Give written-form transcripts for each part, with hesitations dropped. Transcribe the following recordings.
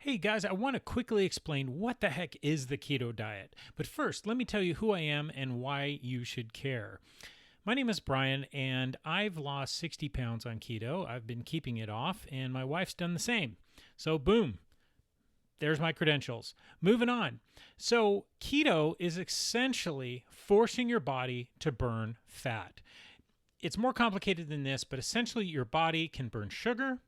Hey guys, I want to quickly explain what the heck is the keto diet. But first, let me tell you who I am and why you should care. My name is Brian, and I've lost 60 pounds on keto. I've been keeping it off, and my wife's done the same. So, boom, there's my credentials. Moving on. So, keto is essentially forcing your body to burn fat. It's more complicated than this, but essentially, your body can burn sugar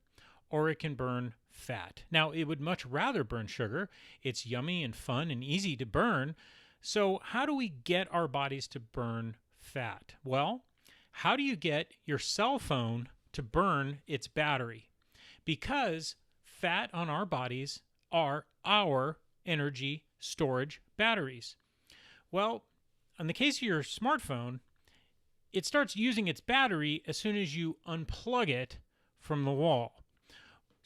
or it can burn fat. Now, it would much rather burn sugar. It's yummy and fun and easy to burn. So, how do we get our bodies to burn fat? Well, how do you get your cell phone to burn its battery? Because fat on our bodies are our energy storage batteries. Well, in the case of your smartphone, it starts using its battery as soon as you unplug it from the wall.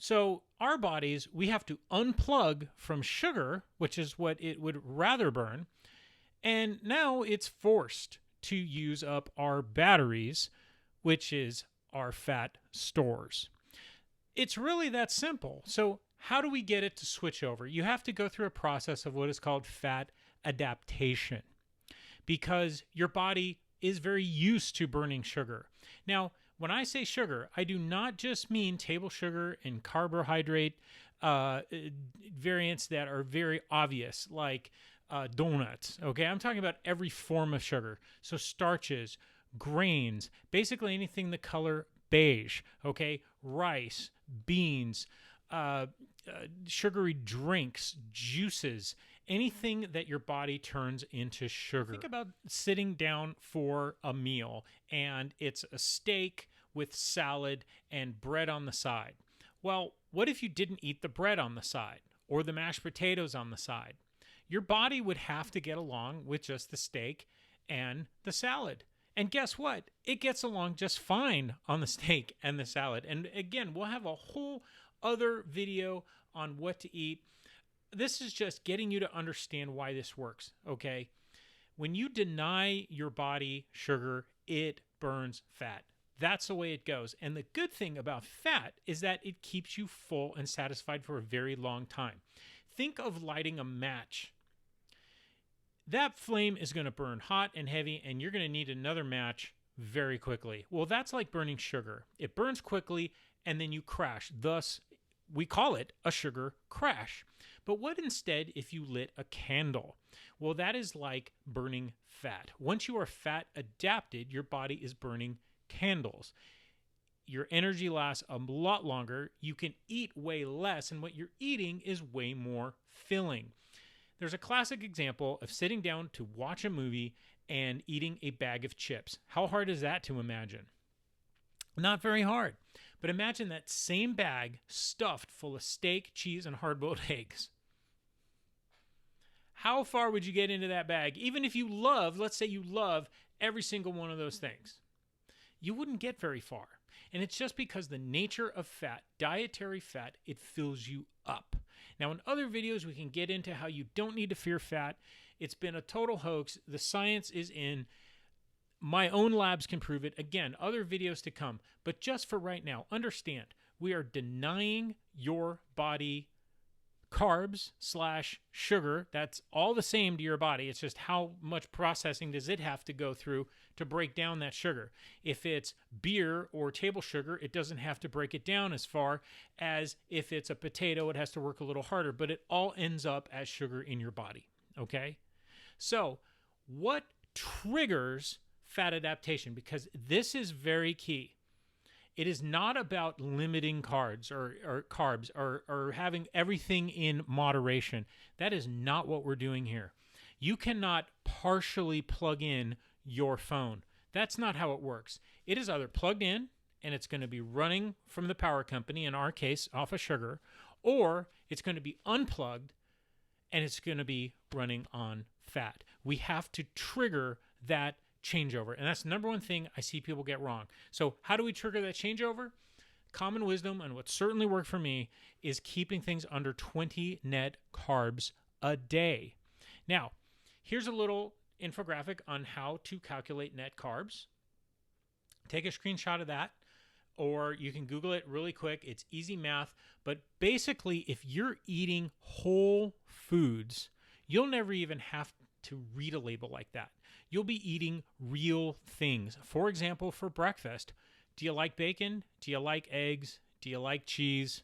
So our bodies, we have to unplug from sugar, which is what it would rather burn, and now it's forced to use up our batteries, which is our fat stores. It's really that simple. So how do we get it to switch over? You have to go through a process of what is called fat adaptation, because your body is very used to burning sugar. Now, when I say sugar, I do not just mean table sugar and carbohydrate variants that are very obvious, like donuts. Okay, I'm talking about every form of sugar. So starches, grains, basically anything the color beige. Okay, rice, beans, sugary drinks, juices, anything that your body turns into sugar. Think about sitting down for a meal and it's a steak with salad and bread on the side. Well, what if you didn't eat the bread on the side or the mashed potatoes on the side? Your body would have to get along with just the steak and the salad. And guess what? It gets along just fine on the steak and the salad. And again, we'll have a whole other video on what to eat. This is just getting you to understand why this works, okay? When you deny your body sugar, it burns fat. That's the way it goes. And the good thing about fat is that it keeps you full and satisfied for a very long time. Think of lighting a match. That flame is going to burn hot and heavy, and you're going to need another match very quickly. Well, that's like burning sugar. It burns quickly, and then you crash. Thus, we call it a sugar crash. But what instead if you lit a candle? Well, that is like burning fat. Once you are fat adapted, your body is burning candles. Your energy lasts a lot longer. You can eat way less, and what you're eating is way more filling. There's a classic example of sitting down to watch a movie and eating a bag of chips. How hard is that to imagine? Not very hard. But imagine that same bag stuffed full of steak, cheese, and hard-boiled eggs. How far would you get into that bag? Even if you love, let's say you love every single one of those things, you wouldn't get very far. And it's just because the nature of fat, dietary fat, it fills you up. Now, in other videos, we can get into how you don't need to fear fat. It's been a total hoax. The science is in. My own labs can prove it. Again, other videos to come. But just for right now, understand, we are denying your body carbs / sugar. That's all the same to your body. It's just how much processing does it have to go through to break down that sugar. If it's beer or table sugar, it doesn't have to break it down as far as if it's a potato, it has to work a little harder, but it all ends up as sugar in your body, okay? So what triggers fat adaptation? Because this is very key. It is not about limiting carbs or having everything in moderation. That is not what we're doing here. You cannot partially plug in your phone. That's not how it works. It is either plugged in and it's going to be running from the power company, in our case, off of sugar, or it's going to be unplugged and it's going to be running on fat. We have to trigger that changeover. And that's the number one thing I see people get wrong. So how do we trigger that changeover? Common wisdom, and what certainly worked for me, is keeping things under 20 net carbs a day. Now, here's a little infographic on how to calculate net carbs. Take a screenshot of that. or you can Google it really quick. It's easy math. But basically, if you're eating whole foods, you'll never even have to read a label like that. You'll be eating real things. For example, for breakfast, do you like bacon? Do you like eggs? Do you like cheese?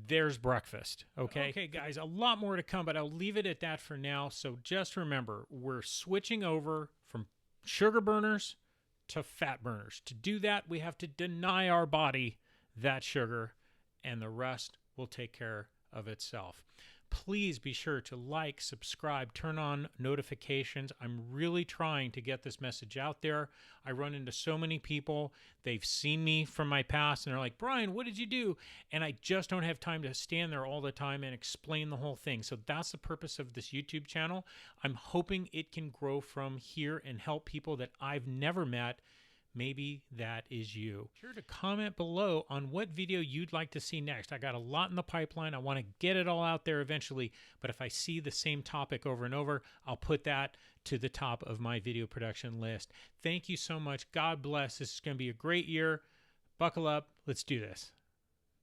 There's breakfast. Okay, guys, a lot more to come, but I'll leave it at that for now. So just remember, we're switching over from sugar burners to fat burners. To do that, we have to deny our body that sugar, and the rest will take care of itself. Please be sure to like, subscribe, turn on notifications. I'm really trying to get this message out there. I run into so many people. They've seen me from my past and they're like, Brian, what did you do? And I just don't have time to stand there all the time and explain the whole thing. So that's the purpose of this YouTube channel. I'm hoping it can grow from here and help people that I've never met. Maybe that is you. Be sure to comment below on what video you'd like to see next. I got a lot in the pipeline. I want to get it all out there eventually, but if I see the same topic over and over, I'll put that to the top of my video production list. Thank you so much. God bless. This is going to be a great year. Buckle up. Let's do this.